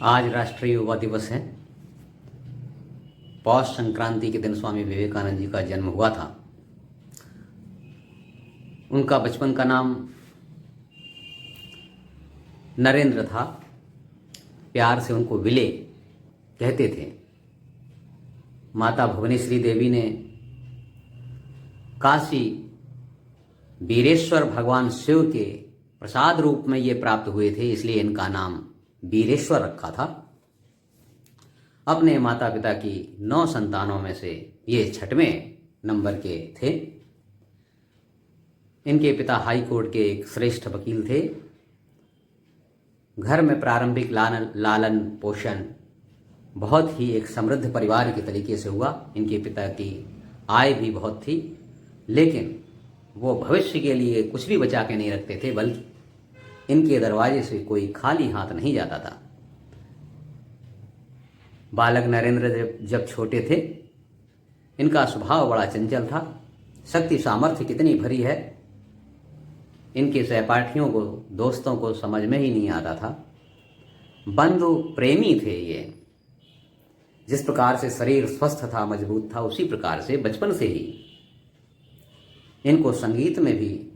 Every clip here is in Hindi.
आज राष्ट्रीय युवा दिवस है। पौष संक्रांति के दिन स्वामी विवेकानंद जी का जन्म हुआ था। उनका बचपन का नाम नरेंद्र था। प्यार से उनको विले कहते थे। माता भुवनेश्वरी देवी ने काशी वीरेश्वर भगवान शिव के प्रसाद रूप में ये प्राप्त हुए थे, इसलिए इनका नाम वीरेश्वर रखा था। अपने माता पिता की 9 संतानों में से ये 6वें नंबर के थे। इनके पिता हाई कोर्ट के एक श्रेष्ठ वकील थे। घर में प्रारंभिक लालन पोषण बहुत ही एक समृद्ध परिवार के तरीके से हुआ। इनके पिता की आय भी बहुत थी, लेकिन वो भविष्य के लिए कुछ भी बचा के नहीं रखते थे, बल्कि इनके दरवाजे से कोई खाली हाथ नहीं जाता था। बालक नरेंद्र जब छोटे थे, इनका स्वभाव बड़ा चंचल था। शक्ति सामर्थ्य कितनी भरी है, इनके सहपाठियों को, दोस्तों को समझ में ही नहीं आता था। बंधु प्रेमी थे ये। जिस प्रकार से शरीर स्वस्थ था, मजबूत था, उसी प्रकार से बचपन से ही इनको संगीत में भी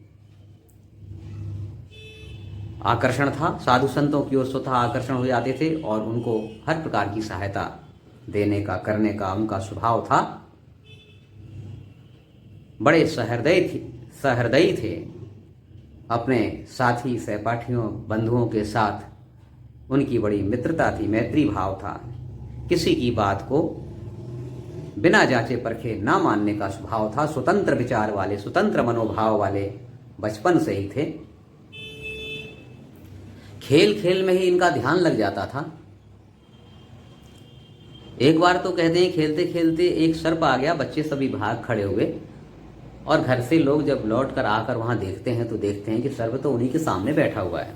आकर्षण था। साधु संतों की ओर स्वतः आकर्षण हो जाते थे और उनको हर प्रकार की सहायता देने का, करने का उनका स्वभाव था। बड़े सहृदयी थे। अपने साथी, सहपाठियों, बंधुओं के साथ उनकी बड़ी मित्रता थी, मैत्री भाव था। किसी की बात को बिना जांचे परखे ना मानने का स्वभाव था। स्वतंत्र विचार वाले, स्वतंत्र मनोभाव वाले बचपन से ही थे। खेल खेल में ही इनका ध्यान लग जाता था। एक बार तो कहते हैं खेलते खेलते एक सर्प आ गया, बच्चे सभी भाग खड़े हुए और घर से लोग जब लौट कर आकर वहां देखते हैं तो देखते हैं कि सर्प तो उन्हीं के सामने बैठा हुआ है।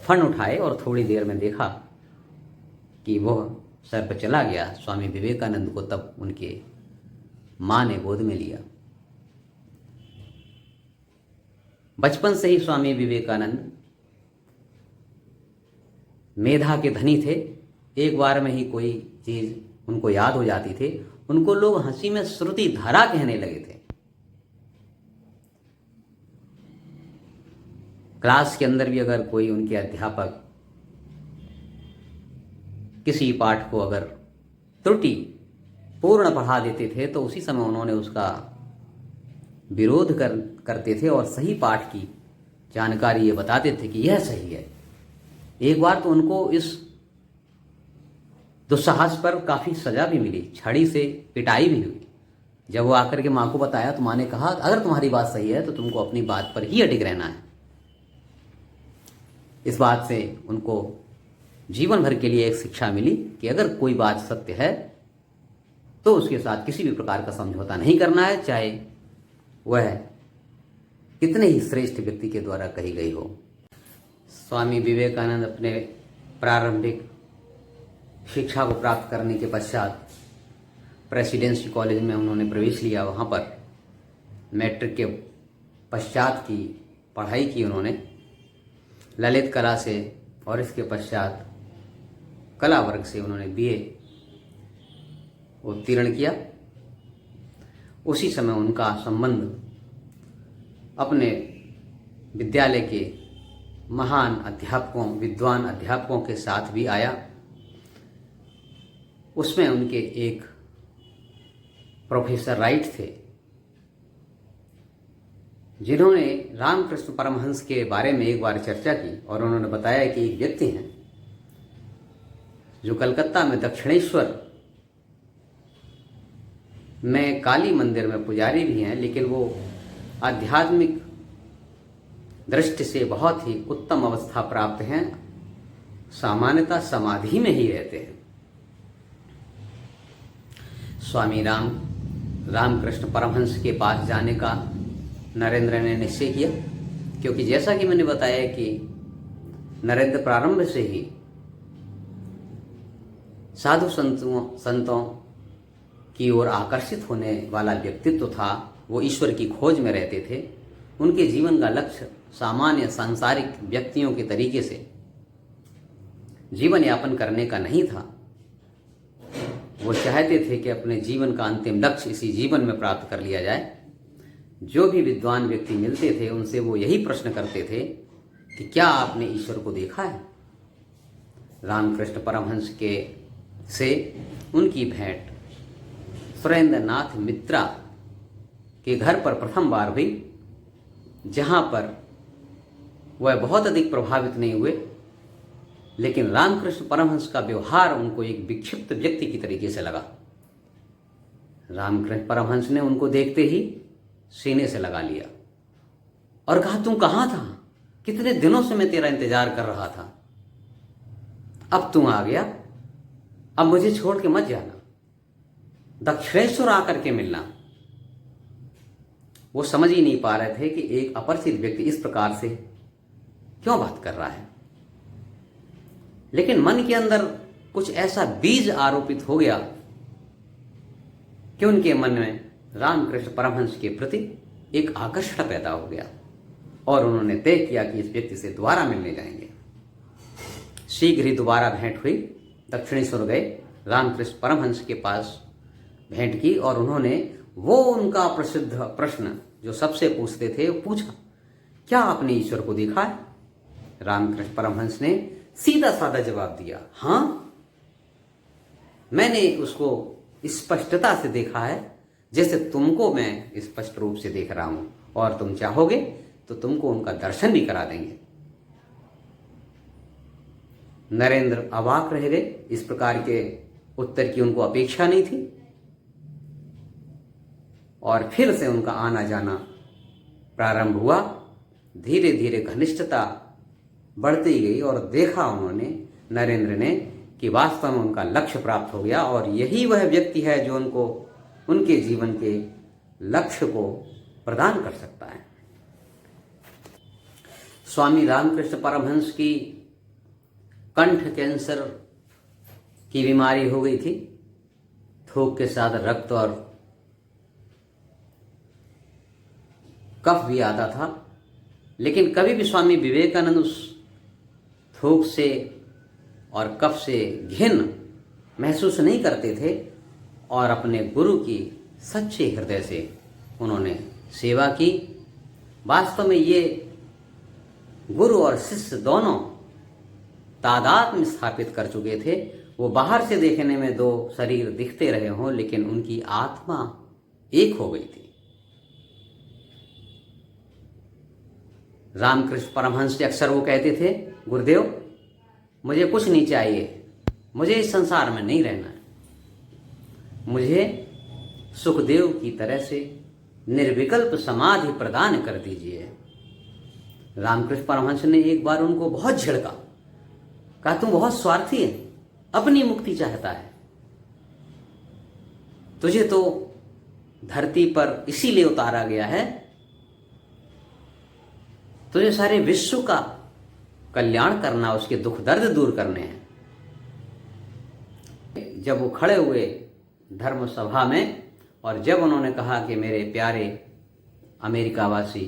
फन उठाए और थोड़ी देर में देखा कि वह सर्प चला गया। स्वामी विवेकानंद को तब उनके मां ने गोद में लिया। बचपन से ही स्वामी विवेकानंद मेधा के धनी थे। एक बार में ही कोई चीज उनको याद हो जाती थी। उनको लोग हंसी में श्रुति धारा कहने लगे थे। क्लास के अंदर भी अगर कोई उनके अध्यापक किसी पाठ को अगर त्रुटि पूर्ण पढ़ा देते थे तो उसी समय उन्होंने उसका विरोध करते थे और सही पाठ की जानकारी ये बताते थे कि यह सही है। एक बार तो उनको इस दुस्साहस पर काफी सजा भी मिली, छड़ी से पिटाई भी हुई। जब वो आकर के मां को बताया तो मां ने कहा, अगर तुम्हारी बात सही है तो तुमको अपनी बात पर ही अडिग रहना है। इस बात से उनको जीवन भर के लिए एक शिक्षा मिली कि अगर कोई बात सत्य है तो उसके साथ किसी भी प्रकार का समझौता नहीं करना है, चाहे वह कितने ही श्रेष्ठ व्यक्ति के द्वारा कही गई हो। स्वामी विवेकानंद अपने प्रारंभिक शिक्षा को प्राप्त करने के पश्चात प्रेसिडेंसी कॉलेज में उन्होंने प्रवेश लिया। वहाँ पर मैट्रिक के पश्चात की पढ़ाई की उन्होंने ललित कला से, और इसके पश्चात कला वर्ग से उन्होंने BA उत्तीर्ण किया। उसी समय उनका संबंध अपने विद्यालय के महान अध्यापकों, विद्वान अध्यापकों के साथ भी आया। उसमें उनके एक प्रोफेसर राइट थे, जिन्होंने रामकृष्ण परमहंस के बारे में एक बार चर्चा की और उन्होंने बताया कि एक व्यक्ति हैं जो कलकत्ता में दक्षिणेश्वर में काली मंदिर में पुजारी भी हैं, लेकिन वो आध्यात्मिक दृष्टि से बहुत ही उत्तम अवस्था प्राप्त हैं, सामान्यतः समाधि में ही रहते हैं। स्वामी रामकृष्ण परमहंस के पास जाने का नरेंद्र ने निश्चय किया, क्योंकि जैसा कि मैंने बताया कि नरेंद्र प्रारंभ से ही साधु संतों की ओर आकर्षित होने वाला व्यक्तित्व था। वो ईश्वर की खोज में रहते थे। उनके जीवन का लक्ष्य सामान्य सांसारिक व्यक्तियों के तरीके से जीवन यापन करने का नहीं था। वो चाहते थे कि अपने जीवन का अंतिम लक्ष्य इसी जीवन में प्राप्त कर लिया जाए। जो भी विद्वान व्यक्ति मिलते थे उनसे वो यही प्रश्न करते थे कि क्या आपने ईश्वर को देखा है। रामकृष्ण परमहंस के से उनकी भेंट सुरेंद्रनाथ मित्रा के घर पर प्रथम बार हुई, जहाँ पर वह बहुत अधिक प्रभावित नहीं हुए, लेकिन रामकृष्ण परमहंस का व्यवहार उनको एक विक्षिप्त व्यक्ति की तरीके से लगा। रामकृष्ण परमहंस ने उनको देखते ही सीने से लगा लिया और कहा, तुम कहाँ था? कितने दिनों से मैं तेरा इंतजार कर रहा था, अब तू आ गया, अब मुझे छोड़ के मत जाना, दक्षिणेश्वर आकर के मिलना। वो समझ ही नहीं पा रहे थे कि एक अपरिचित व्यक्ति इस प्रकार से क्यों बात कर रहा है, लेकिन मन के अंदर कुछ ऐसा बीज आरोपित हो गया कि उनके मन में रामकृष्ण परमहंस के प्रति एक आकर्षण पैदा हो गया और उन्होंने तय किया कि इस व्यक्ति से दोबारा मिलने जाएंगे। शीघ्र ही दोबारा भेंट हुई, दक्षिणेश्वर गए, रामकृष्ण परमहंस के पास भेंट की और उन्होंने वो उनका प्रसिद्ध प्रश्न जो सबसे पूछते थे वो पूछा, क्या आपने ईश्वर को देखा है? रामकृष्ण परमहंस ने सीधा साधा जवाब दिया, हाँ, मैंने उसको स्पष्टता से देखा है, जैसे तुमको मैं स्पष्ट रूप से देख रहा हूं, और तुम चाहोगे तो तुमको उनका दर्शन भी करा देंगे। नरेंद्र अवाक रह गए, इस प्रकार के उत्तर की उनको अपेक्षा नहीं थी, और फिर से उनका आना जाना प्रारंभ हुआ। धीरे धीरे घनिष्ठता बढ़ती गई और देखा उन्होंने, नरेंद्र ने, कि वास्तव में उनका लक्ष्य प्राप्त हो गया और यही वह व्यक्ति है जो उनको उनके जीवन के लक्ष्य को प्रदान कर सकता है। स्वामी रामकृष्ण परमहंस की कंठ कैंसर की बीमारी हो गई थी, थूक के साथ रक्त और कफ भी आता था, लेकिन कभी भी स्वामी विवेकानंद उस थूक से और कफ से घिन महसूस नहीं करते थे और अपने गुरु की सच्चे हृदय से उन्होंने सेवा की। वास्तव में ये गुरु और शिष्य दोनों तादाद में स्थापित कर चुके थे। वो बाहर से देखने में दो शरीर दिखते रहे हों, लेकिन उनकी आत्मा एक हो गई थी। रामकृष्ण परमहंस जी अक्सर वो कहते थे, गुरुदेव मुझे कुछ नहीं चाहिए, मुझे इस संसार में नहीं रहना है, मुझे सुखदेव की तरह से निर्विकल्प समाधि प्रदान कर दीजिए। रामकृष्ण परमहंस ने एक बार उनको बहुत झिड़का, कहा तुम बहुत स्वार्थी है, अपनी मुक्ति चाहता है, तुझे तो धरती पर इसीलिए उतारा गया है, तुझे सारे विश्व का कल्याण करना, उसके दुख दर्द दूर करने हैं। जब वो खड़े हुए धर्म सभा में और जब उन्होंने कहा कि मेरे प्यारे अमेरिकावासी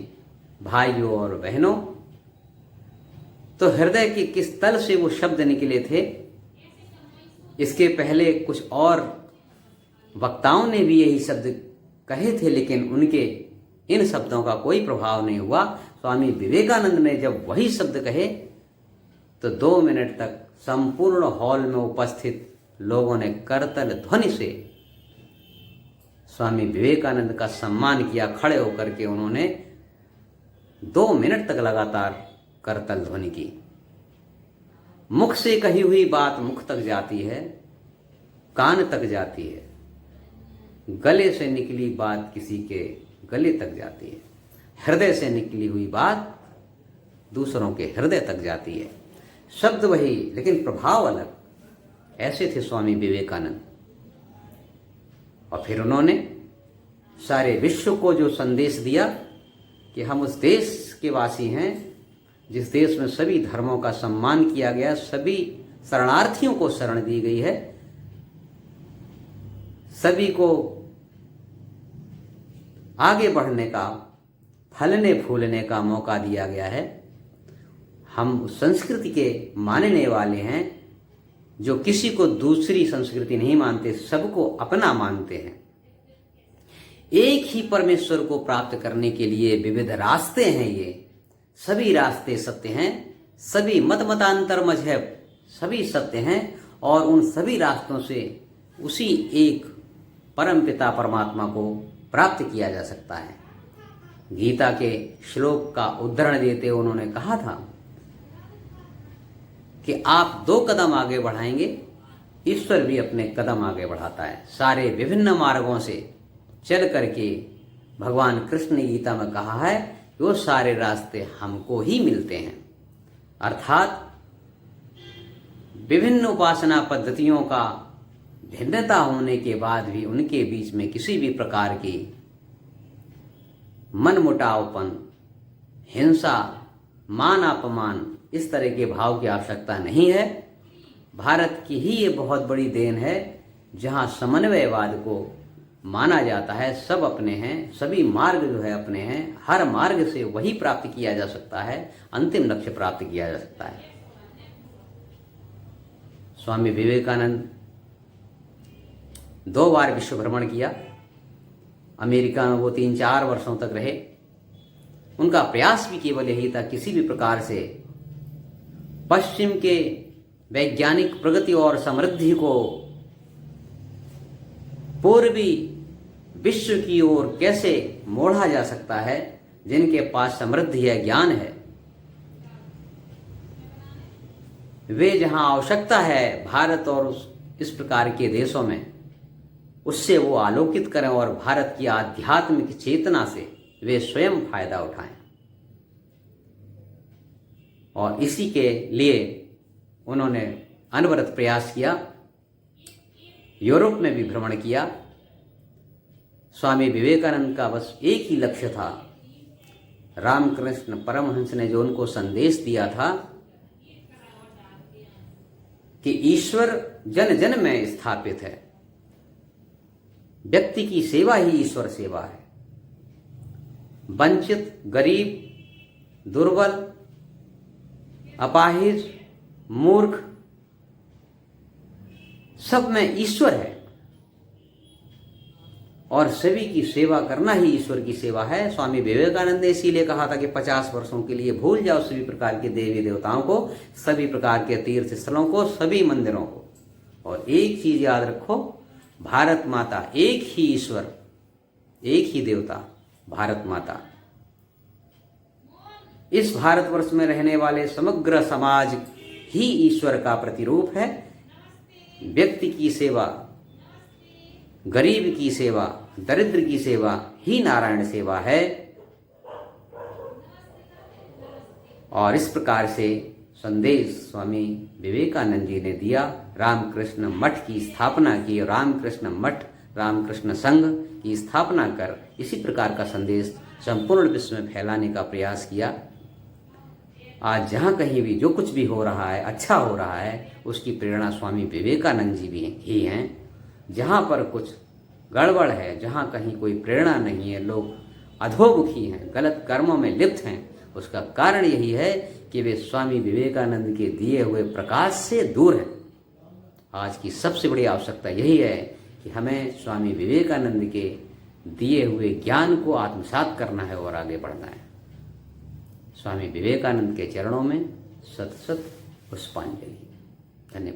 भाइयों और बहनों, तो हृदय के किस तल से वो शब्द निकले थे, इसके पहले कुछ और वक्ताओं ने भी यही शब्द कहे थे, लेकिन उनके इन शब्दों का कोई प्रभाव नहीं हुआ। स्वामी विवेकानंद ने जब वही शब्द कहे तो 2 मिनट तक संपूर्ण हॉल में उपस्थित लोगों ने करतल ध्वनि से स्वामी विवेकानंद का सम्मान किया। खड़े होकर के उन्होंने 2 मिनट तक लगातार करतल ध्वनि की। मुख से कही हुई बात मुख तक जाती है, कान तक जाती है, गले से निकली बात किसी के गले तक जाती है, हृदय से निकली हुई बात दूसरों के हृदय तक जाती है। शब्द वही लेकिन प्रभाव अलग। ऐसे थे स्वामी विवेकानंद। और फिर उन्होंने सारे विश्व को जो संदेश दिया कि हम उस देश के वासी हैं जिस देश में सभी धर्मों का सम्मान किया गया, सभी शरणार्थियों को शरण दी गई है, सभी को आगे बढ़ने का, फलने फूलने का मौका दिया गया है। हम उस संस्कृति के मानने वाले हैं जो किसी को दूसरी संस्कृति नहीं मानते, सबको अपना मानते हैं। एक ही परमेश्वर को प्राप्त करने के लिए विविध रास्ते हैं। ये सभी रास्ते सत्य हैं, सभी मत मतांतर मजहब सभी सत्य हैं, और उन सभी रास्तों से उसी एक परम पिता परमात्मा को प्राप्त किया जा सकता है। गीता के श्लोक का उद्धरण देते उन्होंने कहा था कि आप 2 कदम आगे बढ़ाएंगे, ईश्वर भी अपने कदम आगे बढ़ाता है। सारे विभिन्न मार्गों से चल करके भगवान कृष्ण ने गीता में कहा है कि वो सारे रास्ते हमको ही मिलते हैं। अर्थात विभिन्न उपासना पद्धतियों का भिन्नता होने के बाद भी उनके बीच में किसी भी प्रकार की मनमुटावपन, हिंसा, मान अपमान इस तरह के भाव की आवश्यकता नहीं है। भारत की ही ये बहुत बड़ी देन है जहाँ समन्वयवाद को माना जाता है। सब अपने हैं, सभी मार्ग जो है अपने हैं, हर मार्ग से वही प्राप्त किया जा सकता है, अंतिम लक्ष्य प्राप्त किया जा सकता है। स्वामी विवेकानंद 2 बार विश्व भ्रमण किया। अमेरिका में वो 3-4 वर्षों तक रहे। उनका प्रयास भी केवल यही था, किसी भी प्रकार से पश्चिम के वैज्ञानिक प्रगति और समृद्धि को पूर्वी विश्व की ओर कैसे मोड़ा जा सकता है, जिनके पास समृद्धि है, ज्ञान है। वे जहां आवश्यकता है भारत और इस प्रकार के देशों में, उससे वो आलोकित करें और भारत की आध्यात्मिक चेतना से वे स्वयं फायदा उठाएं। और इसी के लिए उन्होंने अनवरत प्रयास किया। यूरोप में भी भ्रमण किया। स्वामी विवेकानंद का बस एक ही लक्ष्य था। रामकृष्ण परमहंस ने जो उनको संदेश दिया था कि ईश्वर जन जन में स्थापित है, व्यक्ति की सेवा ही ईश्वर सेवा है। वंचित, गरीब, दुर्बल, अपाहिज, मूर्ख, सब में ईश्वर है, और सभी की सेवा करना ही ईश्वर की सेवा है। स्वामी विवेकानंद ने इसीलिए कहा था कि 50 वर्षों के लिए भूल जाओ सभी प्रकार के देवी देवताओं को, सभी प्रकार के तीर्थ स्थलों को, सभी मंदिरों को, और एक चीज याद रखो, भारत माता, एक ही ईश्वर, एक ही देवता, भारत माता। इस भारतवर्ष में रहने वाले समग्र समाज ही ईश्वर का प्रतिरूप है। व्यक्ति की सेवा, गरीब की सेवा, दरिद्र की सेवा ही नारायण सेवा है। और इस प्रकार से संदेश स्वामी विवेकानंद जी ने दिया। रामकृष्ण मठ की स्थापना की, रामकृष्ण मठ, रामकृष्ण संघ की स्थापना कर इसी प्रकार का संदेश संपूर्ण विश्व में फैलाने का प्रयास किया। आज जहाँ कहीं भी जो कुछ भी हो रहा है, अच्छा हो रहा है, उसकी प्रेरणा स्वामी विवेकानंद जी भी ही हैं। जहाँ पर कुछ गड़बड़ है, जहाँ कहीं कोई प्रेरणा नहीं है, लोग अधोमुखी हैं, गलत कर्मों में लिप्त हैं, उसका कारण यही है कि वे स्वामी विवेकानंद के दिए हुए प्रकाश से दूर हैं। आज की सबसे बड़ी आवश्यकता यही है कि हमें स्वामी विवेकानंद के दिए हुए ज्ञान को आत्मसात करना है और आगे बढ़ना है। स्वामी विवेकानंद के चरणों में सत सत पुष्पांजलि। धन्यवाद।